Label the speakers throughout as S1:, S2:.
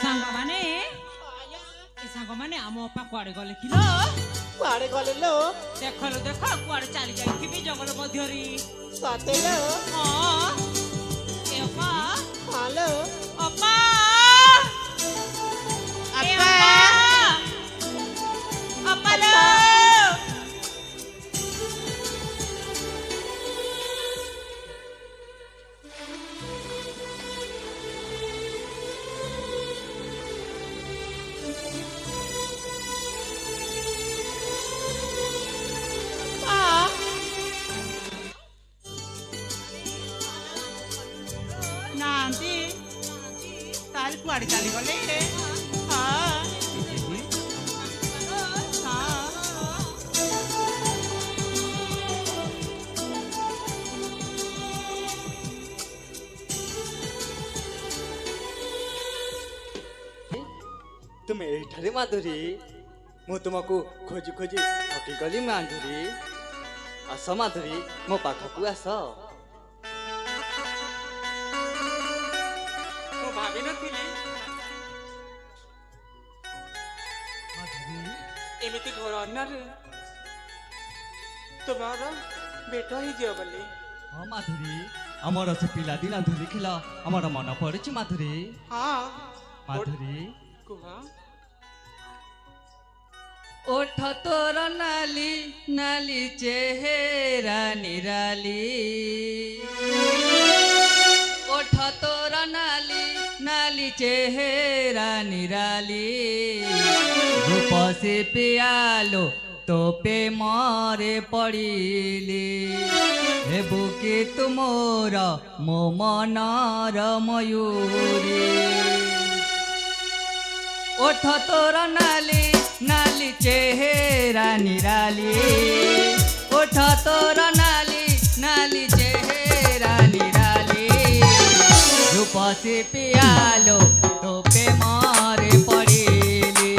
S1: सांग माने आम अपा कुआड़े गले किलो
S2: कुआड़े गले लो
S1: देख लो देख कुआड़े चली जाइथिबी जंगल मध्यरी
S2: साथे लो
S1: हां ए अपा
S2: हालो
S1: अपा
S2: अपा
S1: अपा लो
S2: कुआड़े चली गले हाँ
S3: तुम एठारे माधुरी मु तुमको खोजी खोजी थकी गली माधुरी आस माधुरी मो पाखकू आस
S2: ମୁଁ ଭାବି ନଥିଲି ଏମିତି ଘର ଅନ୍ନରେ ତୁମର ଭେଟ ହେଇଯିବ ବୋଲି।
S3: हाँ माधुरी आमर से पिला दिन धुरी खिला आमर मन पड़े माधुरी
S2: ହଁ
S3: माधुरी
S2: କୁହ
S3: ओठ तोर नाली नाली चेहरा निराली ओठ तोर नाली नाली चेहरा निराली रूप से पियालो तो पे मारे पड़िली हे बुके तुमोर मो मनर मयूरी ओठ तोर नाली नाली चेहरा निराली ओठ तोर नाली नाली चेहरा निराली रूप से पियालो तो पे मारे पड़िली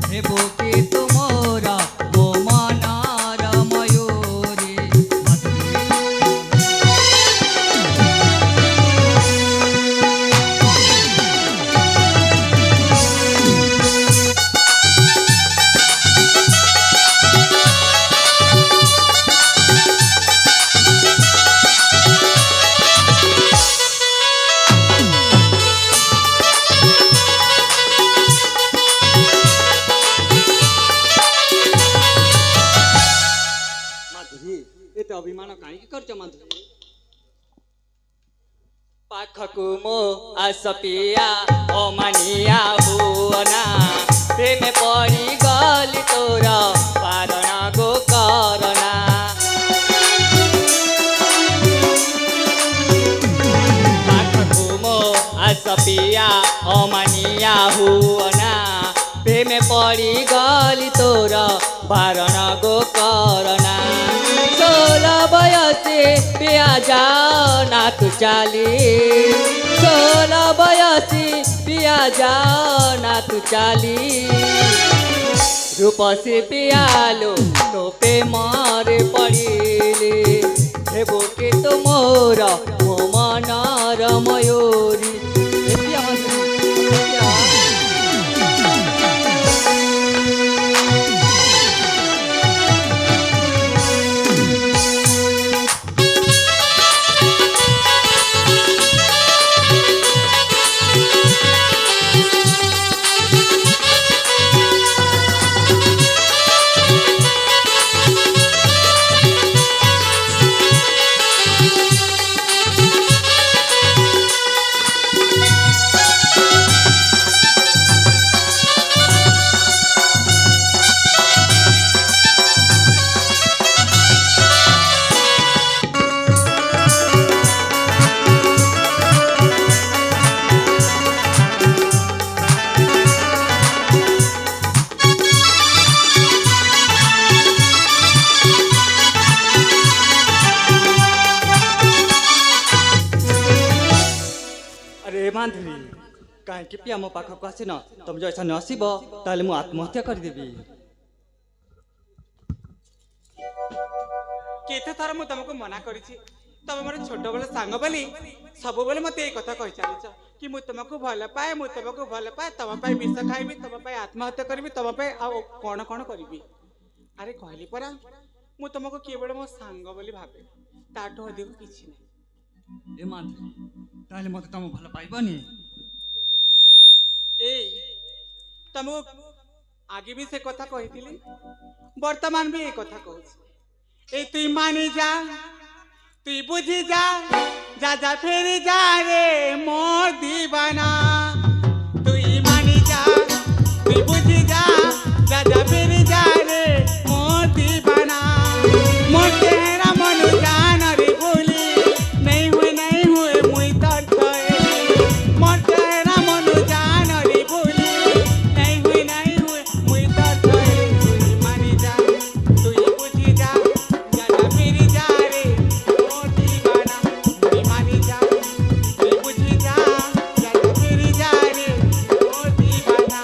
S3: हे बुके तुमोर वो मनर मयूरी एते अभिमान काई करछ माधुरी पाखकु मो आसपिया ओ मानिया हुअना प्रेम पड़ी गली तोर पारणा गो करना पाखकु मो आसपिया ओ मानिया हुअना प्रेम पड़ी गली तोर पारणा गो करना सोलह बयसे पिया जाओ ना तू चाली 16 बयसी पिया जाओ ना तू चाली रूप से पियालो तो पे मारे पड़िले हेबो के तो मोर मो मनर मयूरी माधुरी कहीं पिया मो पाखक आसीन तुम जो ऐसा नसीब ताले मु आत्महत्या करदेवी
S2: केते थर मु तुमको मना करिछि तब मोर छोट बेले सांग बोली सब बेले मते ए कथा कहि चलिछ कि मु तुमको भल पाए मु तुमको भल पाए तुम पे विष खाइबी तुम पे आत्महत्या करबी तुम पे आ कौन कौन करबी अरे कहली परा मु तुमको केवल मो सांग बोली भाबे ताठो अधिक किछि नै
S3: ए माधुरी ताले मते तम भल पाइबनी
S2: ए तुमको आगे भी से कथा कहिथिली वर्तमान भी ए कथा कहू ए तुई मानी जा तुई बुझी जा जा जा फेरी जा रे मोर दीवाना तुई मानी जा तुई बुझी जा जा जा फेरी जा रे मोर दीवाना मोर चेहरा मन जान रे बोली नहीं हुए मुई तर थई मोर चेहरा मन जान रे बोली नहीं हुए मुई तर थई तुई मानी जा तुई बुझी जा जा जा फेरी जा रे मोर दीवाना तुई मानी जा तुई बुझी जा जा जा फेरी जा रे मोर दीवाना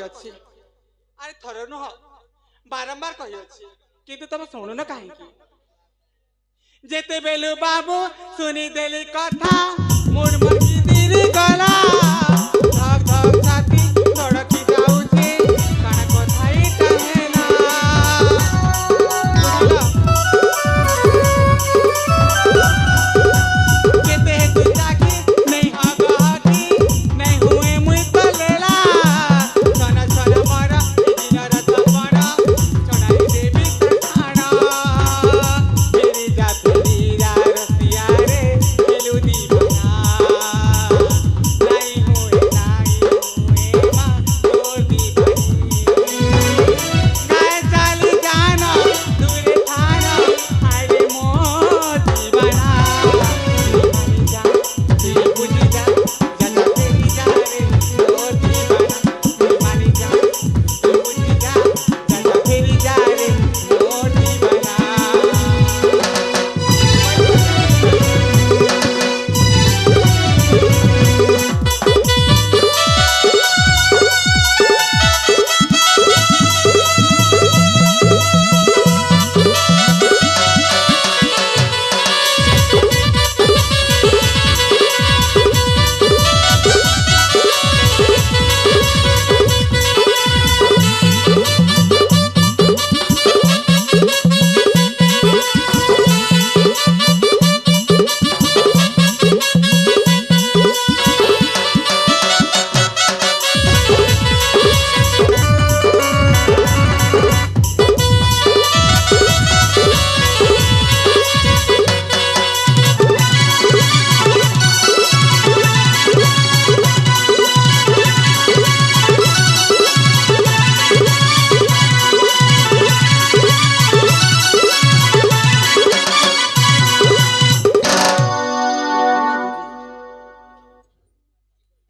S2: अरे थर नुह बारंबार कही किंतु तुम शुणुन कहीं जेते बेलु बाबू सुनी देली कथा मोर मर्जी दिल गला धक धक छाती धड़की जाऊची काना कथाई कहेना केते तू जाकी नहीं हगहकी नहीं हुए मुई तलेला छन छन मरा दिनर तपना चढ़ाई देवी खाना मेरी जाती रसिया रे बेलू दीवाना नहीं हुए माँ तोर दीवानी गाय चाली जाना दूर थाना अरे मोर दीवाना दीवानी जा तू बुझी जा जन्नत तेरी जा रे तोर दीवाना दीवानी जा तू बुझी जा जन्नत तेरी जा रे तोर दीवाना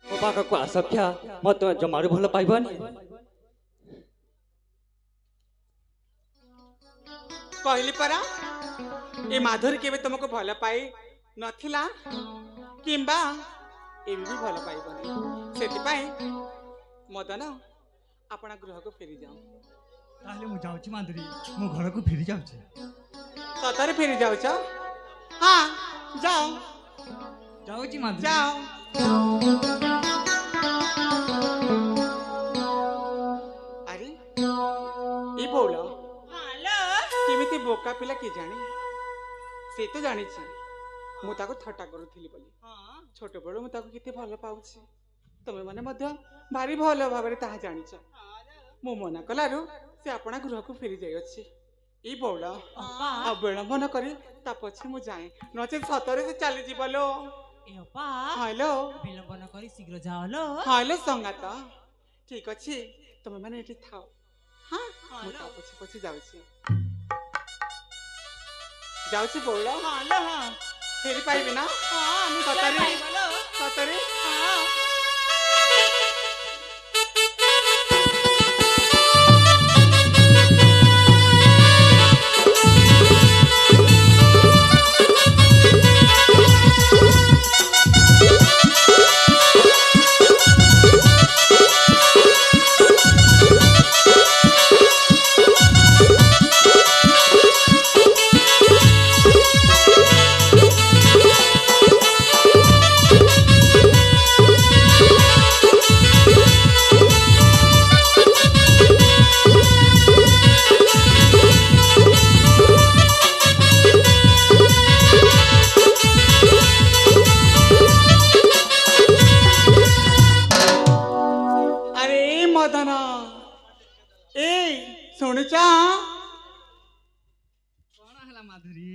S3: ମୋ ପାଖକୁ ଆସକ୍ଷା ମତେ ଜମାରୁ ଭଲ ପାଇବନି
S2: कहली परा ए माधुरी केबे तुमको भल पाई नथिला किंबा एबी भी भल पाइबनी सेति पाई मदन अपना गृह को फेरी जाओ
S3: ताहले मु जाउची माधुरी मो घरକୁ फेरी जाउची
S2: सतरे फेरी जाओ छ हां जाओ
S3: जाउची माधुरी
S2: जाओ अरे ବୋକା ପିଲା କି ଜାଣେ ସେ ତ ଜାଣିଛି ମୁଁ ତାକୁ ଥଟ୍ଟା କରୁଥିଲି ବୋଲି ଛୋଟବେଳୁ ମୁଁ ତାକୁ କେତେ ଭଲ ପାଉଛି ତମେ ମାନେ ମଧ୍ୟ ଭାରି ଭଲ ଭାବରେ ତାହା ଜାଣିଛ ମୁଁ ମନା କଲାରୁ ସେ ଆପଣା ଗୃହକୁ ଫେରି ଯାଇଅଛି ଏଇ ବଉଳ ଆଉ ବିଳମ୍ବ ନ କରି ତା ପଛେ ମୁଁ ଯାଏ ନଚେତ୍ ସତରେ ସେ ଚାଲିଯିବ ଲୋ
S1: ଏ ଅପା
S2: ହ୍ୟାଲୋ
S1: ବିଳମ୍ବ ନ କରି ଶୀଘ୍ର ଯାଅ ଲୋ
S2: ହ୍ୟାଲୋ ସଙ୍ଗାତ ଠିକ ଅଛି ତମେ ମାନେ ଏଠି ଥାଅ ହଁ ମୁଁ ତା ପଛେ ପଛେ ଯାଉଛି ଯାଉଛି ବଉଳ
S1: ହଁ ଲୋ ହଁ
S2: ଫେରି ପାଇବି ନା
S1: ହଁ ନିଶ୍ଚୟ
S2: ସତରେ
S1: ପାଇବ ଲୋ
S2: ସତରେ
S1: ହଁ
S2: ଆରେ ମଦନ ଏଇ ଶୁଣୁଛ
S3: କଣ ହେଲା ମାଧୁରୀ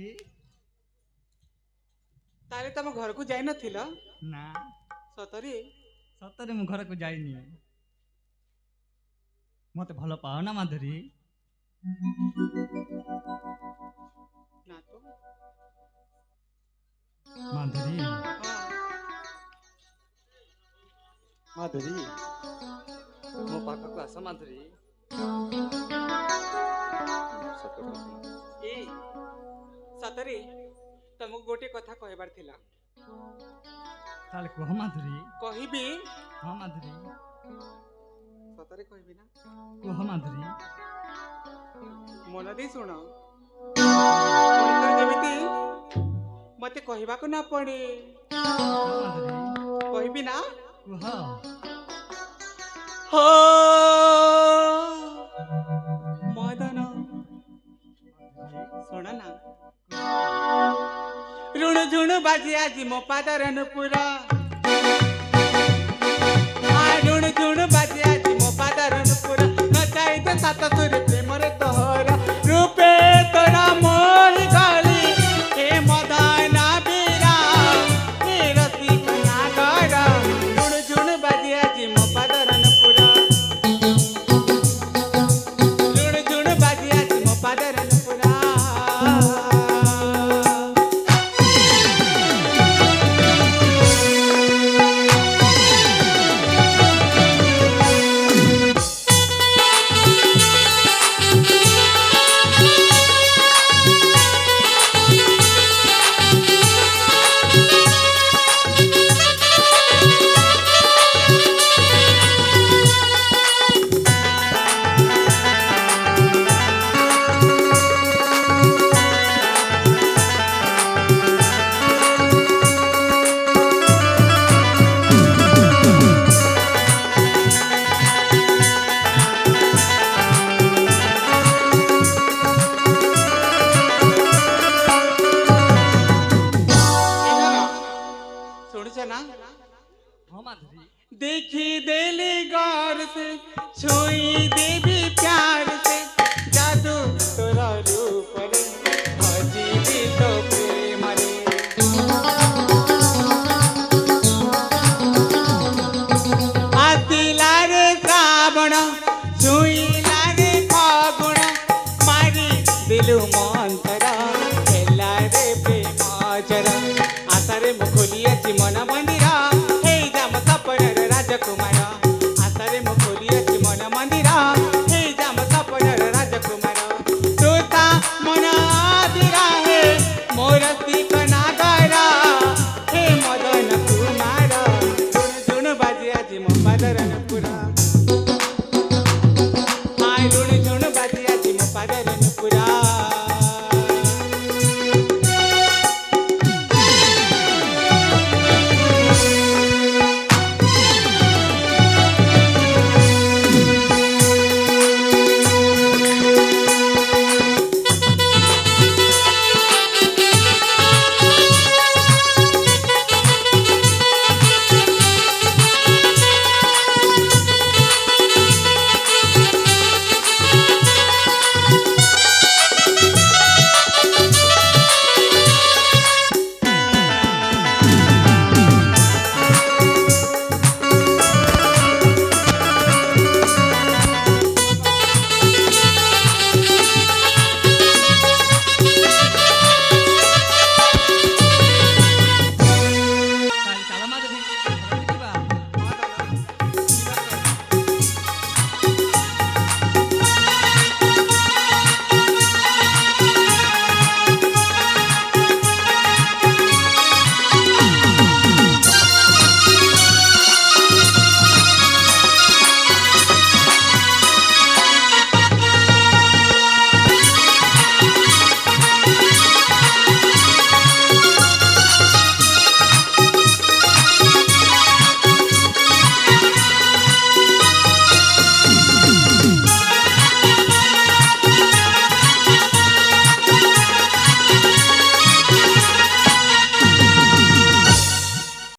S2: ତାହେଲେ ତମ ଘରକୁ ଯାଇନଥିଲ
S3: ନା
S2: ସତରେ
S3: ସତରେ ମୁଁ ଘରକୁ ଯାଇନି ମତେ ଭଲ ପାଅ ନା ମାଧୁରୀ
S2: ନା ତ
S3: ମାଧୁରୀ
S2: ହଁ
S3: ମାଧୁରୀ ମୋ ପାଖକୁ ଆସ ମାଧୁରୀ
S2: ଏଇ ସତରେ ତମକୁ ଗୋଟେ କଥା କହିବାର ଥିଲା
S3: ତାହେଲେ କୁହ ମାଧୁରୀ
S2: କହିବି
S3: ହଁ ମାଧୁରୀ
S2: ସତରେ କହିବି ନା
S3: କୁହ ମାଧୁରୀ
S2: ମନ ଦେଇ ଶୁଣ ପୁଣିଥରେ ଯେମିତି ମତେ କହିବାକୁ ନ ପଡେ
S3: ହଁ ମାଧୁରୀ
S2: କହିବି ନା
S3: କୁହ
S2: हो मदन ଶୁଣ ନା ରୁଣ ଝୁଣ ବାଜି ଆଜି ମୋ ପାଦର ନୁପୁର ରୁଣ ଝୁଣ ବାଜି ଆଜି ମୋ ପାଦର ନୁପୁର ନ ଚାହିତେ ସାତ ସୁରି ପ୍ରେମରେ ତୋର ରୂପେ ତୋର ମୋହି ଗଲି ହେ ମଦନ ବୀରା ହେ ରସିକ ନାଗର ରୁଣ ଝୁଣ ବାଜି ଆଜି ମୋ ପାଦର ନୁପୁର ରୁଣ ଝୁଣ ବାଜି ଆଜି ମୋ ପାଦର ନୁପୁର ଶୁଣୁଛ ନା
S3: ହଁ ମାଧୁରୀ
S2: देखी देली गौर से छुई देवी